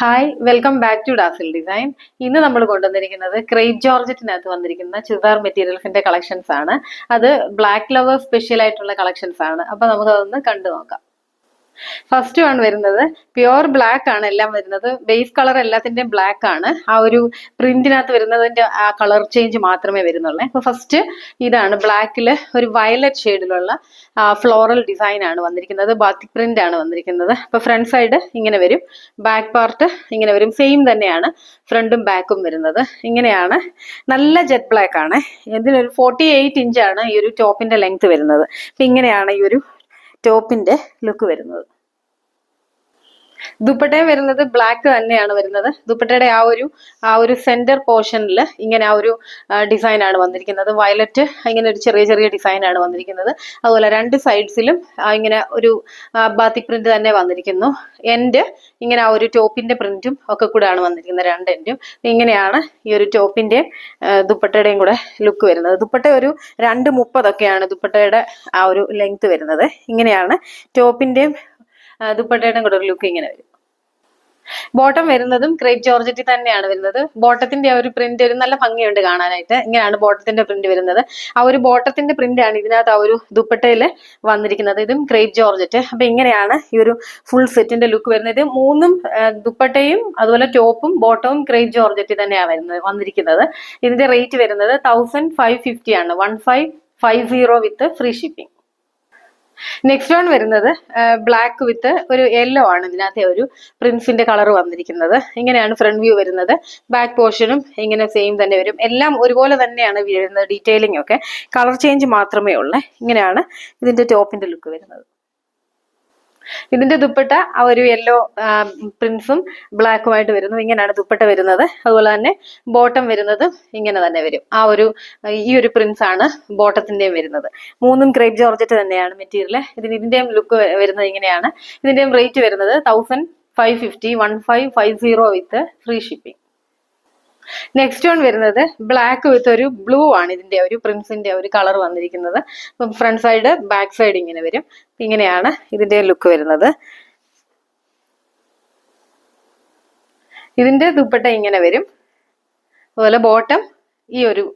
Hi welcome back to Dazzle Design. ഇന്ന് നമ്മൾ കൊണ്ടുവന്നിരിക്കുന്നത് ക്രേപ്പ് ജോർജറ്റിനകത്ത് വന്നിരിക്കുന്ന ചുരിദാർ മെറ്റീരിയൽസിന്റെ കളക്ഷൻസ് ആണ്. അത് ബ്ലാക്ക് ലവർ സ്പെഷ്യൽ ആയിട്ടുള്ള കളക്ഷൻസ് ആണ്. അപ്പൊ നമുക്ക് അതൊന്ന് കണ്ടു നോക്കാം. ഫസ്റ്റ് വൺ വരുന്നത് പ്യുവർ ബ്ലാക്ക് ആണ്. എല്ലാം വരുന്നത് ബേസ് കളർ എല്ലാത്തിന്റെയും ബ്ലാക്ക് ആണ്. ആ ഒരു പ്രിന്റിനകത്ത് വരുന്നതിന്റെ ആ കളർ ചേഞ്ച് മാത്രമേ വരുന്നുള്ളൂ. അപ്പൊ ഫസ്റ്റ് ഇതാണ് ബ്ലാക്കില് ഒരു വയലറ്റ് ഷെയ്ഡിലുള്ള ഫ്ലോറൽ ഡിസൈൻ ആണ് വന്നിരിക്കുന്നത്. ബാത്തിക് പ്രിന്റ് ആണ് വന്നിരിക്കുന്നത്. അപ്പൊ ഫ്രണ്ട് സൈഡ് ഇങ്ങനെ വരും, ബാക്ക് പാർട്ട് ഇങ്ങനെ വരും. സെയിം തന്നെയാണ് ഫ്രണ്ടും ബാക്കും വരുന്നത്. ഇങ്ങനെയാണ്, നല്ല ജെറ്റ് ബ്ലാക്ക് ആണ്. ഇതിനൊരു 48 ഇഞ്ചാണ് ഈ ഒരു ടോപ്പിന്റെ ലെങ്ത് വരുന്നത്. അപ്പൊ ഇങ്ങനെയാണ് ഈ ഒരു ടോപ്പിന്റെ ലുക്ക് വരുന്നത്. ദുപ്പട്ടയും വരുന്നത് ബ്ലാക്ക് തന്നെയാണ് വരുന്നത്. ദുപ്പട്ടയുടെ ആ ഒരു സെന്റർ പോർഷനിൽ ഇങ്ങനെ ആ ഒരു ഡിസൈൻ ആണ് വന്നിരിക്കുന്നത്. വയലറ്റ് ഇങ്ങനെ ഒരു ചെറിയ ചെറിയ ഡിസൈൻ ആണ് വന്നിരിക്കുന്നത്. അതുപോലെ രണ്ട് സൈഡ്സിലും ഇങ്ങനെ ഒരു ബാത്തിക് പ്രിന്റ് തന്നെ വന്നിരിക്കുന്നു. എൻഡ് ഇങ്ങനെ ആ ഒരു ടോപ്പിന്റെ പ്രിന്റും ഒക്കെ കൂടെ ആണ് വന്നിരിക്കുന്നത്, രണ്ട് എൻഡും. ഇങ്ങനെയാണ് ഈ ഒരു ടോപ്പിന്റെ ദുപ്പട്ടയുടെയും കൂടെ ലുക്ക് വരുന്നത്. ദുപ്പട്ട ഒരു 2:30 ഒക്കെയാണ് ദുപ്പട്ടയുടെ ആ ഒരു ലെങ്ത് വരുന്നത്. ഇങ്ങനെയാണ് ടോപ്പിന്റെയും ദുപ്പട്ടയുടെ കൂടെ ഒരു ലുക്ക് ഇങ്ങനെ വരും. ബോട്ടം വരുന്നതും ക്രേപ്പ് ജോർജറ്റിൽ തന്നെയാണ് വരുന്നത്. ബോട്ടത്തിന്റെ ആ ഒരു പ്രിന്റ് ഒരു നല്ല ഭംഗിയുണ്ട് കാണാനായിട്ട്. ഇങ്ങനെയാണ് ബോട്ടത്തിന്റെ പ്രിന്റ് വരുന്നത്. ആ ഒരു ബോട്ടത്തിന്റെ പ്രിന്റ് ആണ് ഇതിനകത്ത് ആ ഒരു ദുപ്പട്ടയിൽ വന്നിരിക്കുന്നത്. ഇതും ക്രേപ്പ് ജോർജറ്റ്. അപ്പൊ ഇങ്ങനെയാണ് ഈ ഒരു ഫുൾ സെറ്റിന്റെ ലുക്ക് വരുന്നത്. ഇത് മൂന്നും ദുപ്പട്ടയും അതുപോലെ ടോപ്പും ബോട്ടവും ക്രേപ്പ് ജോർജറ്റ് തന്നെയാണ് വന്നിരിക്കുന്നത്. ഇതിന്റെ റേറ്റ് വരുന്നത് 1550 ആണ്. 1550 with free shipping. Next one വരുന്നത് ബ്ലാക്ക് വിത്ത് ഒരു യെല്ലോ ആണ്. ഇതിനകത്തെ ഒരു പ്രിൻസിന്റെ കളർ വന്നിരിക്കുന്നത്. ഇങ്ങനെയാണ് ഫ്രണ്ട് വ്യൂ വരുന്നത്. ബാക്ക് പോർഷനും ഇങ്ങനെ സെയിം തന്നെ വരും. എല്ലാം ഒരുപോലെ തന്നെയാണ് വരുന്നത്. ഡീറ്റെയിലിംഗ് ഒക്കെ കളർ ചേഞ്ച് മാത്രമേ ഉള്ളൂ. ഇങ്ങനെയാണ് ഇതിന്റെ ടോപ്പിന്റെ ലുക്ക് വരുന്നത്. ഇതിന്റെ ദുപ്പട്ട ആ ഒരു യെല്ലോ പ്രിന്റ്സും ബ്ലാക്കുമായിട്ട് വരുന്നു. ഇങ്ങനെയാണ് ദുപ്പട്ട വരുന്നത്. അതുപോലെ തന്നെ ബോട്ടം വരുന്നത് ഇങ്ങനെ തന്നെ വരും. ഈ ഒരു പ്രിന്റ്സ് ആണ് ബോട്ടത്തിന്റെയും വരുന്നത്. മൂന്നും ക്രേപ്പ് ജോർജറ്റ് തന്നെയാണ് മെറ്റീരിയൽ. ഇതിന്റെയും ലുക്ക് വരുന്നത് ഇങ്ങനെയാണ്. ഇതിന്റെയും റേറ്റ് വരുന്നത് 1550, 1550 with free shipping. Next one വരുന്നത് ബ്ലാക്ക് വിത്ത് ഒരു ബ്ലൂ ആണ്. ഇതിന്റെ ഒരു പ്രിൻസിന്റെ ഒരു കളർ വന്നിരിക്കുന്നത്. ഫ്രണ്ട് സൈഡ് ബാക്ക് സൈഡ് ഇങ്ങനെ വരും. ഇങ്ങനെയാണ് ഇതിന്റെ ലുക്ക് വരുന്നത്. ഇതിന്റെ ദുപ്പട്ട ഇങ്ങനെ വരും. അതുപോലെ ബോട്ടം ഈ ഒരു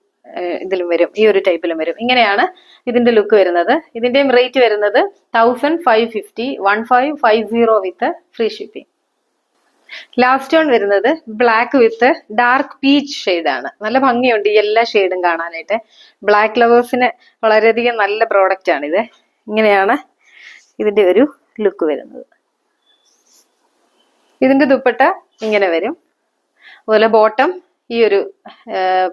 ഇതിലും വരും, ഈ ഒരു ടൈപ്പിലും വരും. ഇങ്ങനെയാണ് ഇതിന്റെ ലുക്ക് വരുന്നത്. ഇതിന്റെയും റേറ്റ് വരുന്നത് 1550, 1550 with free shipping. Last one വരുന്നത് black with dark peach shade ആണ്. നല്ല ഭംഗിയുണ്ട് ഈ എല്ലാ ഷെയ്ഡും കാണാനായിട്ട്. ബ്ലാക്ക് ലവേഴ്സിന് വളരെയധികം നല്ല പ്രോഡക്റ്റ് ആണ് ഇത്. ഇങ്ങനെയാണ് ഇതിന്റെ ഒരു ലുക്ക് വരുന്നത്. ഇതിന്റെ ദുപ്പട്ട ഇങ്ങനെ വരും. അതുപോലെ ബോട്ടം ഈ ഒരു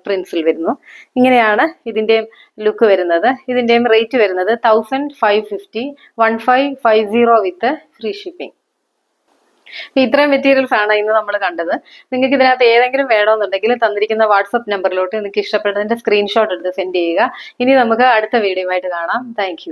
പ്രിൻസിൽ വരുന്നു. ഇങ്ങനെയാണ് ഇതിന്റെയും ലുക്ക് വരുന്നത്. ഇതിന്റെയും റേറ്റ് വരുന്നത് 1550, 1550 വിത്ത് ഫ്രീ ഷിപ്പിംഗ്. ഇത്രയും മെറ്റീരിയൽസ് ആണ് ഇന്ന് നമ്മൾ കണ്ടത്. നിങ്ങൾക്ക് ഇതിനകത്ത് ഏതെങ്കിലും വേണമെന്നുണ്ടെങ്കിൽ തന്നിരിക്കുന്ന വാട്സപ്പ് നമ്പറിലോട്ട് നിങ്ങൾക്ക് ഇഷ്ടപ്പെട്ടതിന്റെ സ്ക്രീൻഷോട്ട് എടുത്ത് സെൻഡ് ചെയ്യുക. ഇനി നമുക്ക് അടുത്ത വീഡിയോയുമായിട്ട് കാണാം. താങ്ക്